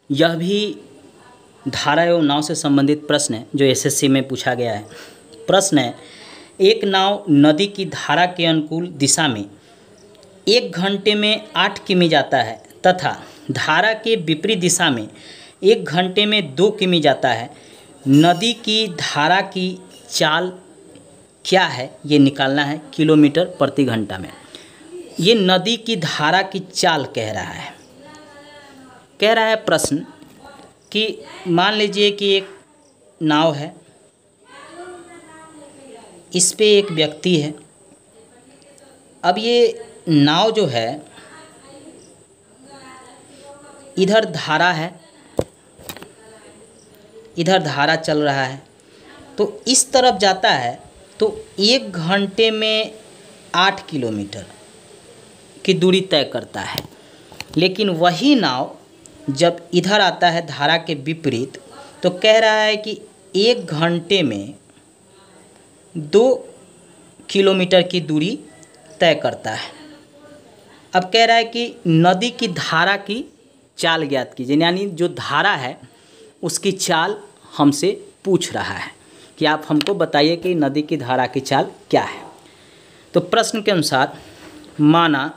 यह भी धारा एवं नाव से संबंधित प्रश्न है जो एसएससी में पूछा गया है। प्रश्न है, एक नाव नदी की धारा के अनुकूल दिशा में 1 घंटे में 8 किमी जाता है तथा धारा के विपरीत दिशा में 1 घंटे में 2 किमी जाता है। नदी की धारा की चाल क्या है, ये निकालना है किलोमीटर प्रति घंटा में। ये नदी की धारा की चाल कह रहा है प्रश्न कि मान लीजिए कि एक नाव है, इस पे एक व्यक्ति है। अब ये नाव जो है, इधर धारा है, इधर धारा चल रहा है, तो इस तरफ जाता है तो 1 घंटे में 8 किलोमीटर की दूरी तय करता है। लेकिन वही नाव जब इधर आता है धारा के विपरीत, तो कह रहा है कि 1 घंटे में 2 किलोमीटर की दूरी तय करता है। अब कह रहा है कि नदी की धारा की चाल ज्ञात कीजिए, यानी जो धारा है उसकी चाल हमसे पूछ रहा है कि आप हमको बताइए कि नदी की धारा की चाल क्या है। तो प्रश्न के अनुसार, माना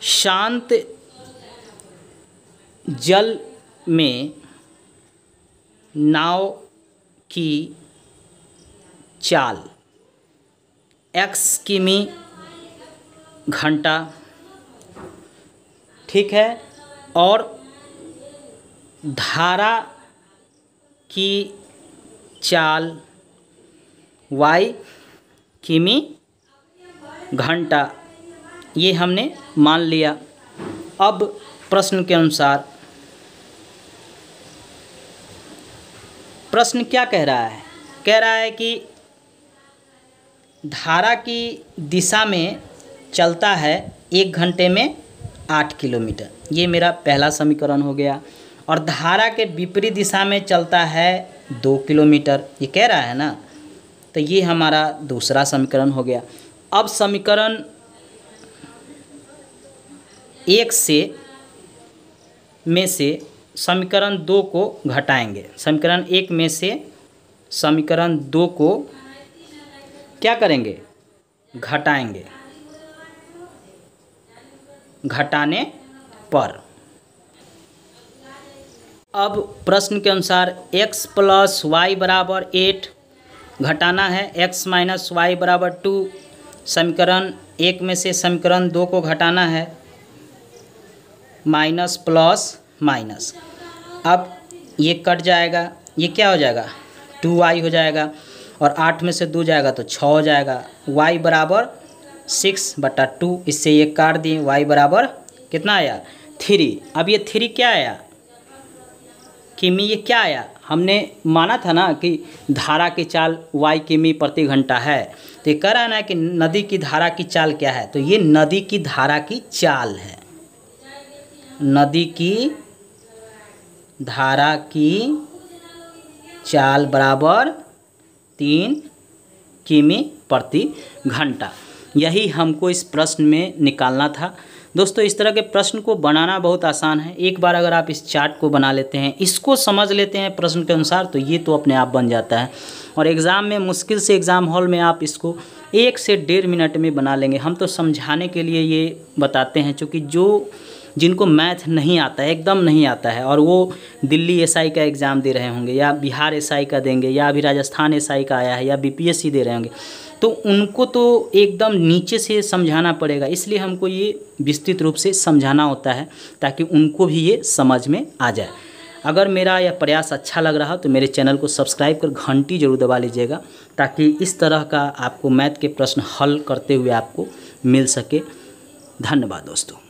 शांत जल में नाव की चाल x किमी घंटा, ठीक है, और धारा की चाल y किमी घंटा, ये हमने मान लिया। अब प्रश्न के अनुसार प्रश्न क्या कह रहा है? कह रहा है कि धारा की दिशा में चलता है 1 घंटे में 8 किलोमीटर, ये मेरा पहला समीकरण हो गया। और धारा के विपरीत दिशा में चलता है 2 किलोमीटर, ये कह रहा है ना, तो ये हमारा दूसरा समीकरण हो गया। अब समीकरण 1 में से समीकरण 2 को घटाएंगे। समीकरण 1 में से समीकरण 2 को क्या करेंगे? घटाएंगे। घटाने पर अब प्रश्न के अनुसार x + y = 8 घटाना है x - y = 2। समीकरण 1 में से समीकरण 2 को घटाना है, माइनस प्लस माइनस। अब ये कट जाएगा, ये क्या हो जाएगा? 2y हो जाएगा, और 8 में से 2 जाएगा तो 6 हो जाएगा। y = 6/2, इससे ये काट दिए। y बराबर कितना आया? 3। अब ये 3 क्या आया? किमी। ये क्या आया? हमने माना था ना कि धारा की चाल y किमी प्रति घंटा है, तो ये कह रहा है ना कि नदी की धारा की चाल क्या है, तो ये नदी की धारा की चाल है। नदी की धारा की चाल बराबर 3 किमी प्रति घंटा। यही हमको इस प्रश्न में निकालना था। दोस्तों, इस तरह के प्रश्न को बनाना बहुत आसान है। एक बार अगर आप इस चार्ट को बना लेते हैं, इसको समझ लेते हैं प्रश्न के अनुसार, तो ये तो अपने आप बन जाता है। और एग्ज़ाम में मुश्किल से एग्ज़ाम हॉल में आप इसको 1 से 1.5 मिनट में बना लेंगे। हम तो समझाने के लिए ये बताते हैं, क्योंकि जिनको मैथ नहीं आता है, एकदम नहीं आता है, और वो दिल्ली एसआई का एग्ज़ाम दे रहे होंगे, या बिहार एसआई का देंगे, या अभी राजस्थान एसआई का आया है, या बीपीएससी दे रहे होंगे, तो उनको तो एकदम नीचे से समझाना पड़ेगा। इसलिए हमको ये विस्तृत रूप से समझाना होता है, ताकि उनको भी ये समझ में आ जाए। अगर मेरा यह प्रयास अच्छा लग रहा तो मेरे चैनल को सब्सक्राइब कर घंटी जरूर दबा लीजिएगा, ताकि इस तरह का आपको मैथ के प्रश्न हल करते हुए आपको मिल सके। धन्यवाद दोस्तों।